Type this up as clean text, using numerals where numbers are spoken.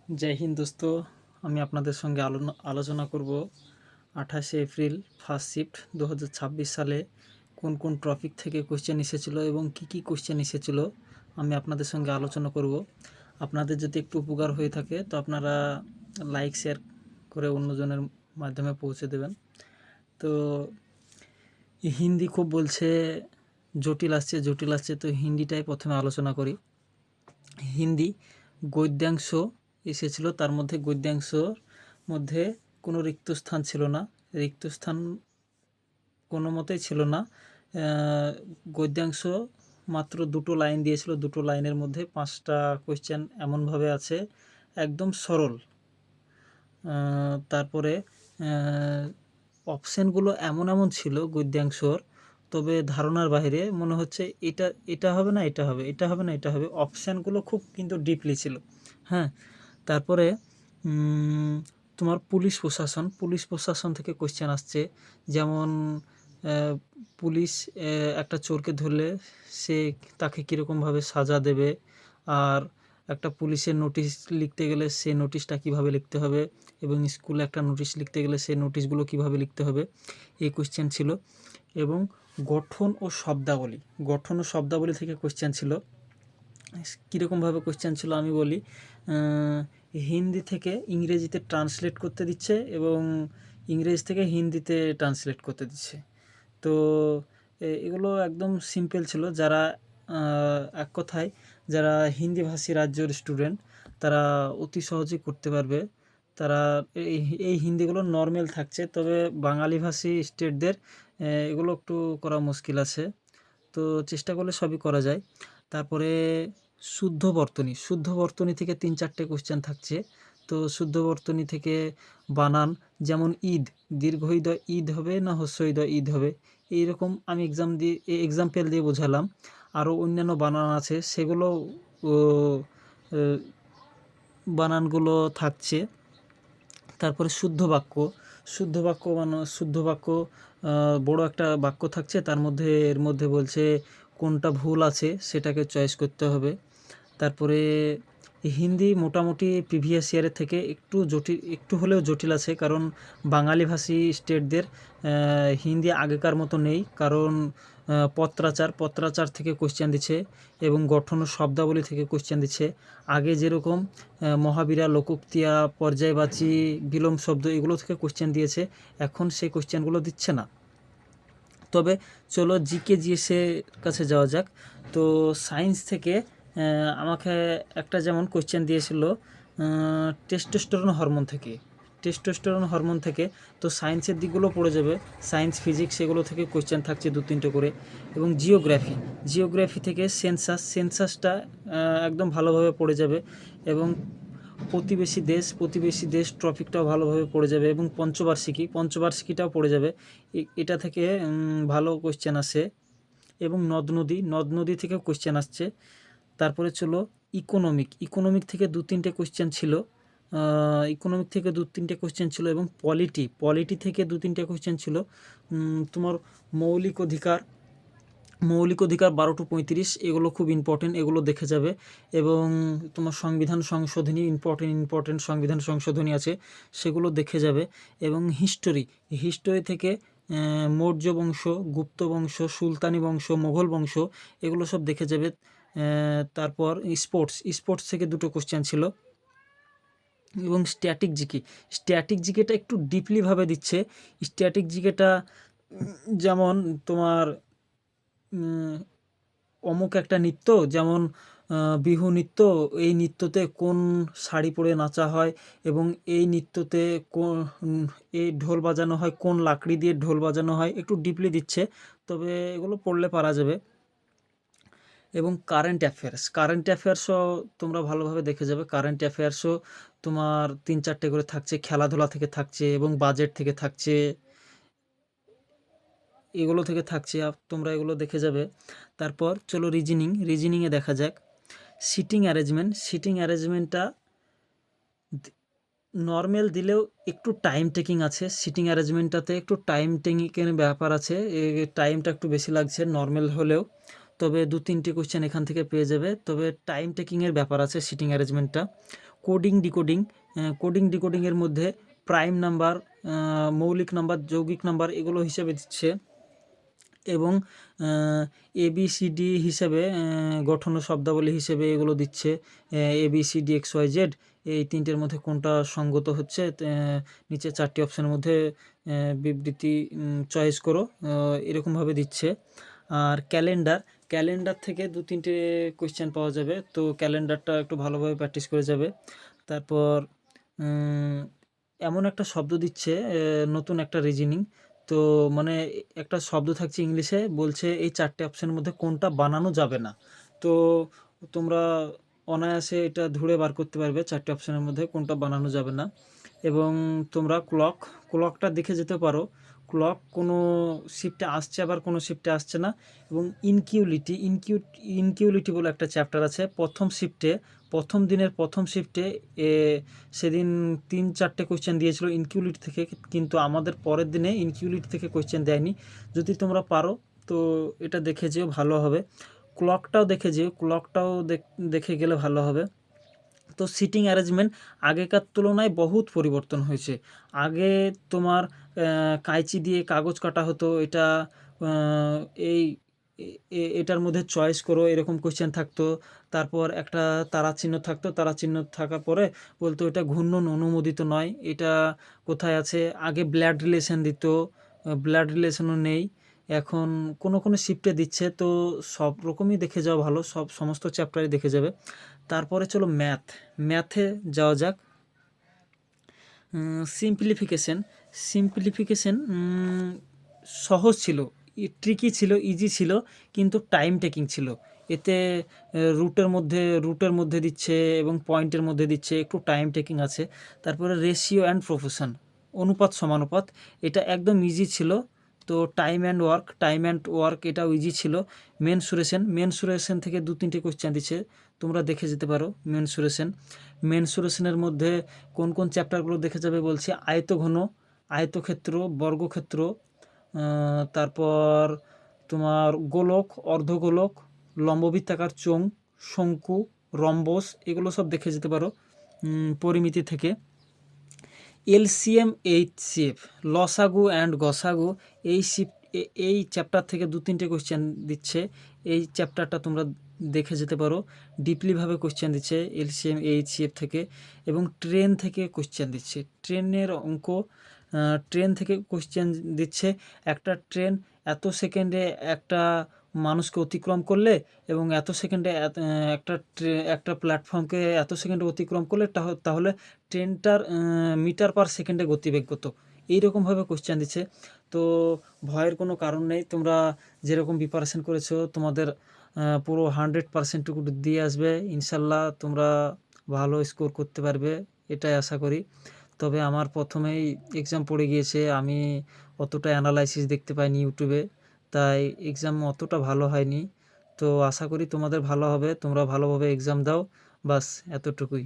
जय हिंद दोस्तों। আমি আপনাদের সঙ্গে আলোচনা করব 28শে এপ্রিল ফার্স্ট শিফট 2026 সালে কোন কোন টপিক থেকে কোশ্চেন এসেছিল এবং কি কি কোশ্চেন এসেছিল আমি আপনাদের সঙ্গে আলোচনা করব। আপনাদের যদি একটু উপকার হয়ে থাকে তো আপনারা লাইক শেয়ার করে অন্যজনের মাধ্যমে পৌঁছে দেবেন। তো হিন্দি খুব বলছে জটিল আসছে, তো হিন্দিটাই প্রথমে আলোচনা করি। হিন্দি গদ্যাংশ এসেছিল, তার মধ্যে গদ্যাংশর মধ্যে কোনো রিক্ত স্থান ছিল না, রিক্ত স্থান কোনো মতেই ছিল না। গদ্যাংশ মাত্র দুটো লাইন দিয়েছিল, দুটো লাইনের মধ্যে 5টা কোয়েশ্চেন এমনভাবে আছে একদম সরল। তারপরে অপশানগুলো এমন ছিল গদ্যাংশর, তবে ধারণার বাইরে মনে হচ্ছে এটা হবে না, এটা হবে, এটা হবে না, এটা হবে। অপশানগুলো খুব কিন্তু ডিপলি ছিল। হ্যাঁ, তারপরে তোমার পুলিশ প্রশাসন থেকে কোশ্চেন আসছে। যেমন পুলিশ একটা চোরকে ধরলে তাকে কীরকমভাবে সাজা দেবে, আর একটা পুলিশের নোটিশ লিখতে গেলে সে নোটিশটা কিভাবে লিখতে হবে, এবং স্কুলে একটা নোটিশ লিখতে গেলে সেই নোটিশগুলো কিভাবে লিখতে হবে, এই কোশ্চেন ছিল। এবং গঠন ও শব্দাবলী থেকে কোশ্চেন ছিল। কীরকমভাবে কোশ্চেন ছিল আমি বলি। হিন্দি থেকে ইংরেজিতে ট্রান্সলেট করতে দিচ্ছে এবং ইংরেজি থেকে হিন্দিতে ট্রান্সলেট করতে দিচ্ছে। তো এগুলো একদম সিম্পল ছিল। যারা এক কথায় যারা হিন্দিভাষী রাজ্যের স্টুডেন্ট তারা অতি সহজেই করতে পারবে। তারা এই হিন্দিগুলো নর্মাল থাকছে, তবে বাঙালিভাষী স্টেটদের এগুলো একটু করা মুশকিল আছে। তো চেষ্টা করলে সবই করা যায়। তারপরে শুদ্ধ বর্তনী থেকে 3-4টে কোশ্চেন থাকছে। তো শুদ্ধ বর্তনী থেকে বানান, যেমন ঈদ, দীর্ঘ ঈদ হবে না হ্রস্ব ঈদ হবে, এইরকম আমি এক্সাম্পল দিয়ে বোঝালাম। আরও অন্যান্য বানান আছে, সেগুলো বানানগুলো থাকছে। তারপরে শুদ্ধ বাক্য বড় একটা বাক্য থাকছে, এর মধ্যে বলছে কোনটা ভুল আছে সেটাকে চয়েস করতে হবে। তারপরে হিন্দি মোটামুটি প্রিভিয়াস ইয়ারের থেকে একটু হলেও জটিল আছে, কারণ বাঙালিভাষী স্টেটদের হিন্দি আগেকার মতো নেই, কারণ পত্রাচার থেকে কোশ্চেন দিচ্ছে এবং গঠন ও শব্দাবলী থেকে কোশ্চেন দিচ্ছে। আগে যেরকম মহাবীরা, লোকোক্তিয়া, পর্যায়বাচী, বিলোম শব্দ এগুলো থেকে কোশ্চেন দিয়েছে, এখন সেই কোশ্চেনগুলো দিচ্ছে না। তবে চলো জিকে জিএসের কাছে যাওয়া যাক। তো সায়েন্স থেকে আমাকে একটা যেমন কোশ্চেন দিয়েছিল টেস্টোস্টেরন হরমোন থেকে। তো সায়েন্সের দিকগুলো পড়ে যাবে, সায়েন্স ফিজিক্স এগুলো থেকে কোশ্চেন থাকছে 2-3টে করে। এবং জিওগ্রাফি থেকে সেন্সাসটা একদম ভালোভাবে পড়ে যাবে, এবং প্রতিবেশী দেশ টপিকটাও ভালোভাবে পড়ে যাবে, এবং পঞ্চবার্ষিকীটাও পড়ে যাবে। এটা থেকে ভালো কোশ্চেন আসে। এবং নদ নদী থেকেও কোশ্চেন আসছে। তারপরে চলো ইকোনমিক থেকে 2-3টে কোশ্চেন ছিল। এবং পলিটি থেকে 2-3টে কোশ্চেন ছিল। তোমার মৌলিক অধিকার 12 to 35 এগুলো খুব ইম্পর্টেন্ট, এগুলো দেখে যাবে। এবং তোমার সংবিধান সংশোধনী ইম্পর্টেন্ট সংবিধান সংশোধনী আছে, সেগুলো দেখে যাবে। এবং হিস্টোরি থেকে মৌর্য বংশ, গুপ্ত বংশ, সুলতানি বংশ, মোগল বংশ এগুলো সব দেখে যাবে। তারপর স্পোর্টস থেকে 2টো কোশ্চেন ছিল। এবং স্ট্যাটিক জিকেটা একটু ডিপলিভাবে দিচ্ছে। স্ট্যাটিক জিকেটা যেমন তোমার অমুক একটা নৃত্য, যেমন বিহু নৃত্য, এই নৃত্যতে কোন শাড়ি পরে নাচা হয়, এবং এই নৃত্যতে এই ঢোল বাজানো হয়, কোন লাকড়ি দিয়ে ঢোল বাজানো হয়, একটু ডিপলি দিচ্ছে, তবে এগুলো পড়লে পারা যাবে। এবং কারেন্ট অ্যাফেয়ার্সও তোমরা ভালোভাবে দেখে যাবে। কারেন্ট অ্যাফেয়ার্সও তোমার 3-4টে করে থাকছে, খেলাধুলা থেকে থাকছে এবং বাজেট থেকে থাকছে, এগুলো থেকে থাকছে, তোমরা এগুলো দেখে যাবে। তারপর চলো রিজনিংয়ে দেখা যাক। সিটিং অ্যারেঞ্জমেন্টটা নর্মাল দিলেও একটু টাইম টেকিং আছে। সিটিং অ্যারেঞ্জমেন্টটাতে একটু টাইম টেকিংয়ের ব্যাপার আছে, টাইমটা একটু বেশি লাগছে নর্মাল হলেও, তবে 2-3টে কোশ্চেন এখান থেকে পেয়ে যাবে, তবে টাইম টেকিংয়ের ব্যাপার আছে সিটিং অ্যারেঞ্জমেন্টটা। কোডিং ডিকোডিংয়ের মধ্যে প্রাইম নাম্বার, মৌলিক নাম্বার, যৌগিক নাম্বার এগুলো হিসেবে দিচ্ছে, এবং ABCD হিসেবে গঠন ও শব্দাবলী হিসেবে এগুলো দিচ্ছে। ABCD XYZ এই তিনটের মধ্যে কোনটা সঙ্গত হচ্ছে, নিচে 4টি অপশানের মধ্যে বিবৃতি চয়েস করো, এরকমভাবে দিচ্ছে। আর ক্যালেন্ডার থেকে 2-3টে কোয়েশ্চেন পাওয়া যাবে, তো ক্যালেন্ডারটা একটু ভালোভাবে প্র্যাকটিস করে যাবে। তারপর এমন একটা শব্দ দিচ্ছে, নতুন একটা রিজনিং, তো মানে একটা শব্দ থাকছে ইংলিশে, বলছে এই 4টে অপশানের মধ্যে কোনটা বানানো যাবে না, তো তোমরা অনায়াসে এটা ধরে বার করতে পারবে 4টে অপশানের মধ্যে কোনটা বানানো যাবে না। এবং তোমরা ক্লকটা দেখে যেতে পারো, ক্লক কোনো শিফটে আসছে আবার কোনো শিফটে আসছে না। এবং ইনকিউলিটি বলে একটা চ্যাপ্টার আছে প্রথম দিনের প্রথম শিফটে, সেদিন 3-4টে কোয়েশ্চেন দিয়েছিল ইনকিউলিটি থেকে, কিন্তু আমাদের পরের দিনে ইনকিউলিটি থেকে কোয়েশ্চেন দেয়নি। যদি তোমরা পারো তো এটা দেখে যেও, ভালো হবে। ক্লকটাও দেখে যেও, দেখে গেলে ভালো হবে। তো সিটিং অ্যারেঞ্জমেন্ট আগেকার তুলনায় বহুত পরিবর্তন হয়েছে। আগে তোমার কাঁচি দিয়ে কাগজ কাটা হতো, এটা এটার মধ্যে চয়েস করো এরকম কোয়েশ্চেন থাকতো। তারপর একটা তারা চিহ্ন থাকতো, তারা চিহ্ন থাকার পরে বলতো এটা ঘূর্ণন অনুমোদিত নয়, এটা কোথায় আছে। আগে ব্লাড রিলেশন দিত, ব্লাড রিলেশনও নেই, এখন কোনো শিফটে দিচ্ছে। তো সব রকমই দেখে যাওয়া ভালো, সমস্ত চ্যাপ্টারই দেখে যাবে। তারপরে চলো ম্যাথে যাওয়া যাক। সিম্পলিফিকেশন সহজ ছিল, ট্রিকি ছিল, ইজি ছিল, কিন্তু টাইম টেকিং ছিল। এতে রুটের মধ্যে দিচ্ছে এবং পয়েন্টের মধ্যে দিচ্ছে, একটু টাইম টেকিং আছে। তারপরে রেশিও অ্যান্ড প্রপোর্শন, অনুপাত সমানুপাত, এটা একদম ইজি ছিল। তো টাইম অ্যান্ড ওয়ার্ক এটাও ইজি ছিল। মেনসুরেশন থেকে 2-3টে কোয়েশ্চেন দিচ্ছে, তোমরা দেখে যেতে পারো। মেনসুরেশনের মধ্যে কোন চ্যাপ্টারগুলো দেখে যাবে বলছি, আয়তঘন, আয়তক্ষেত্র, বর্গক্ষেত্র, তারপর তোমার গোলক, অর্ধগোলক, লম্ববৃত্তাকার চোঙ, শঙ্কু, রম্বস, এগুলো সব দেখে যেতে পারো পরিমিতি থেকে। LCM HCF, লসাগু অ্যান্ড গসাগু, এই চ্যাপ্টার থেকে 2-3টে কোয়েশ্চেন দিচ্ছে, এই চ্যাপ্টারটা তোমরা দেখে যেতে পারো। ডিপলিভাবে কোয়েশ্চেন দিচ্ছে LCM HCF থেকে। এবং ট্রেন থেকে কোয়েশ্চেন দিচ্ছে, ট্রেন থেকে কোয়েশ্চেন দিচ্ছে। একটা ট্রেন এত সেকেন্ডে একটা মানুষকে অতিক্রম করলে, এবং এত সেকেন্ডে একটা প্ল্যাটফর্মকে এত সেকেন্ডে অতিক্রম করলে, তাহলে ট্রেনটার মিটার পার সেকেন্ডে গতিবেগ কত, এইরকমভাবে কোয়েশ্চেন দিচ্ছে। তো ভয়ের কোনো কারণ নেই, তোমরা যেরকম প্রিপারেশন করেছো তোমাদের পুরো 100%টুকু দিয়ে আসবে ইনশাল্লাহ, তোমরা ভালো স্কোর করতে পারবে, এটাই আশা করি। তবে আমার প্রথমেই এক্সাম পড়ে গিয়েছে, আমি অতটা অ্যানালাইসিস দেখতে পাইনি ইউটিউবে, তাই এক্সাম অতটা ভালো হয়নি। তো আশা করি তোমাদের ভালো হবে, তোমরা ভালোভাবে এক্সাম দাও, বাস এতটুকুই।